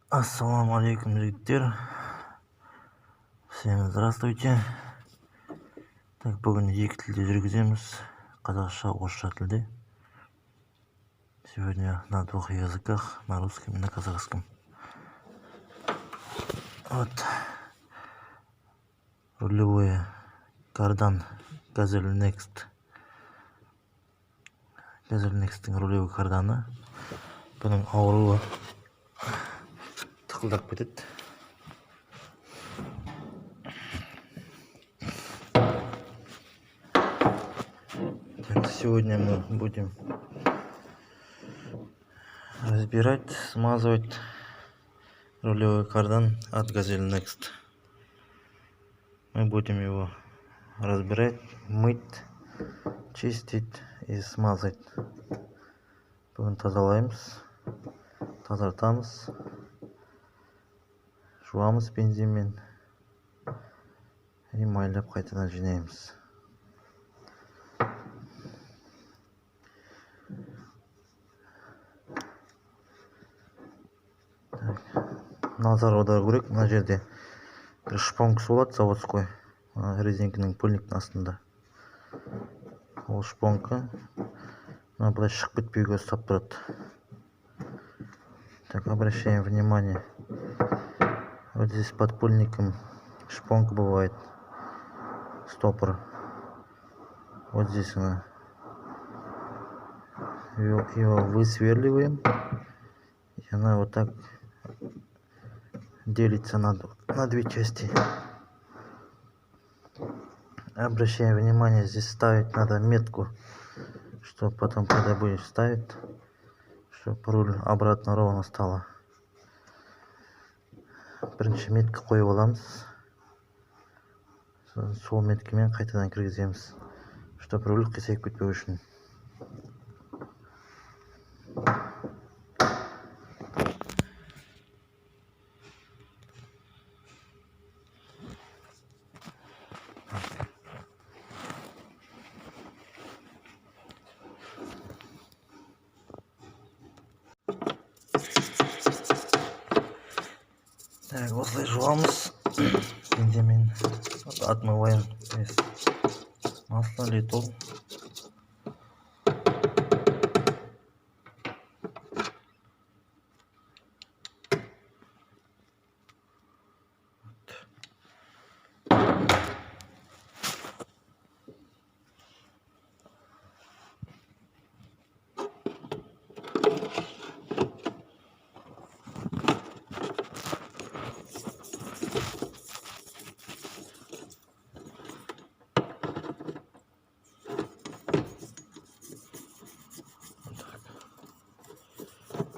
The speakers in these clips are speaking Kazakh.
Ассаламу алейкум, жігіттер. Всем здравствуйте. Так, бүгін екі тілде жүргіземіз. Қазақша, орысша тілде. Сегодня на двух языках, на русском и на казахском. Вот. Рулевой кардан Газель Next. Газель Next'тің рулевой карданы. Бұның ауруы тықылдап кетеді. Так, сегодня мы будем разбирать, смазывать рулевой кардан от Газель Next. Мы будем его разбирать, мыть, чистить и смазать. Бүгін тазалаймыз, тазартамыз, жуамыз бензинмен и майлап қайтадан жинаймыз. Назар аудару керек. Мына жерде бір шпонкасы болады, заводской, резинкінің пыльниктің астында. Ол шпонка былай шығып кетпеуге ұстап тұрады. Так, обращаем внимание. Вот здесь под пыльником шпонка бывает, стопор. Вот здесь она. Его высверливаем, и она вот так делится на две части. Обращаем внимание, здесь ставить надо метку, чтобы потом, когда будешь ставить, чтобы руль обратно ровно стало. Бірінші метка қойып аламыз. Сол меткамен қайтадан кіргіземіз, чтобы руль қисайып кетпеу үшін. Так, осылай жуамыз бензинмен, отмываем масло, литол.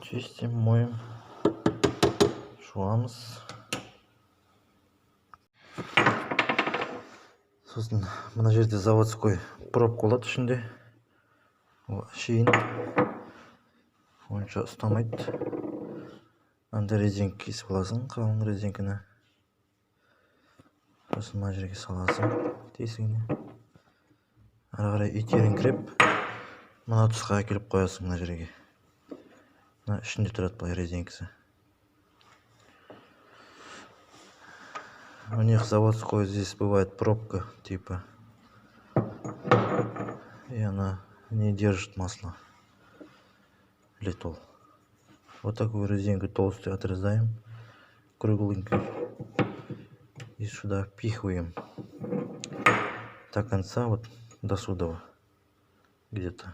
Чистим, моем, жуамыз. Сосын мына жерде заводской пробка болады ішінде. Шейін онша ұстамайды. Анда резинка кесіп аласың, қалың резинканы. Сосын мына жерге саласың тесігіне. Ары қарай итеріңкіреп, мына тұсқа әкеліп қоясың мына жерге. Мына ішінде тұрады былай резинкасы. У них заводской здесь бывает пробка типа, и она не держит масло, литол. Вот такую резинку толстую отрезаем, кругленькую, и сюда впихиваем до конца, вот до сюда где-то,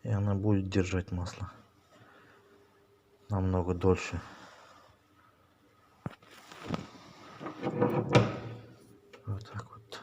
и она будет держать масло намного дольше. Вот так вот.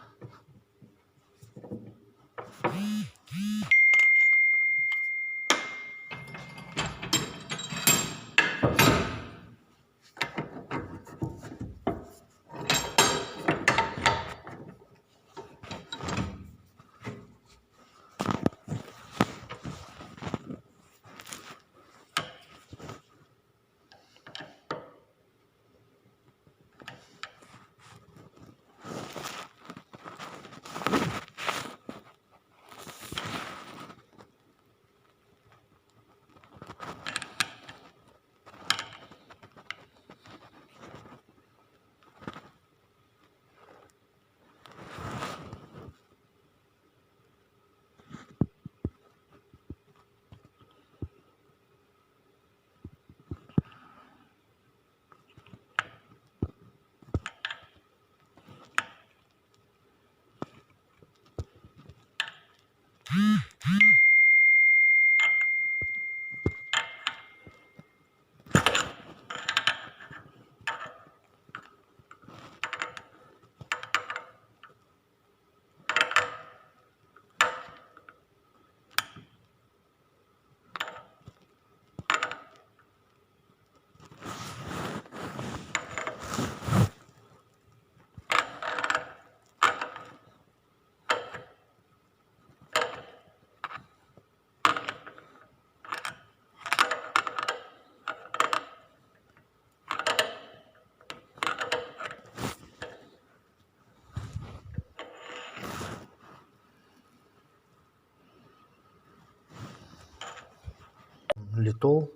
литол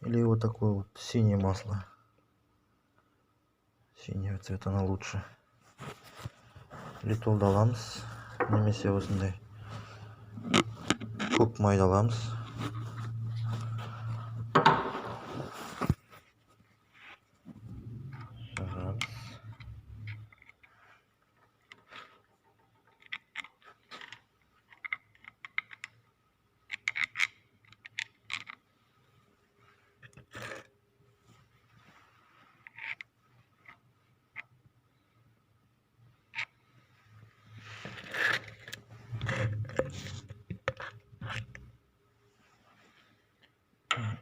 или вот такое вот синее масло. Синего цвета оно лучше. Литол аламыз, немесе осындай көк майды аламыз. Жағамыз.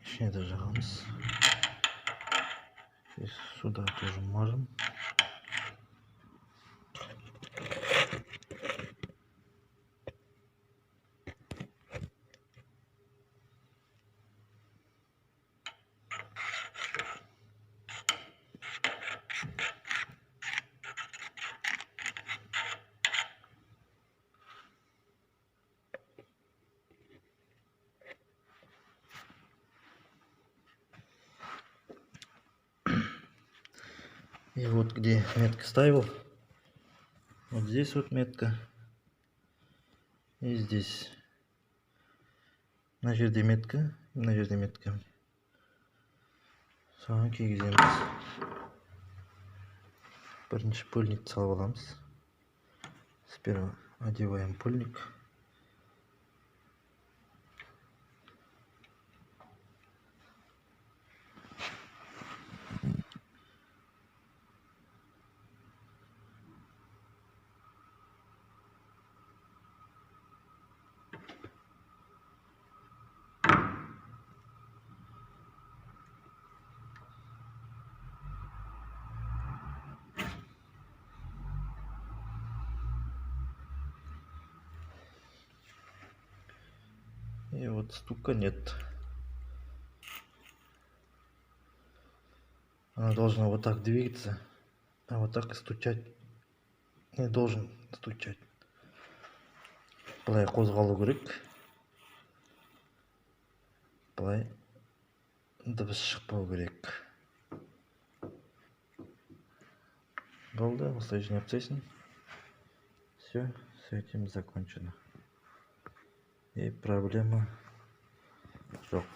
İçine de жағамыз. Здесь сюда тоже мажем. И вот где метка ставил, вот здесь вот метка, и здесь. Мына жерде метка, мына жерде метка. Соған кигіземіз. Бірінші пульникті салып аламыз. Сперва одеваем пульник. И вот стука нет. Она должна вот так двигаться, а вот так стучать не должен стучать. Былай қозғалу керек. Былай дыбыс шықпау керек. Болды, осылай жинап тастайсың. Все, с этим закончено. И проблема жоқ.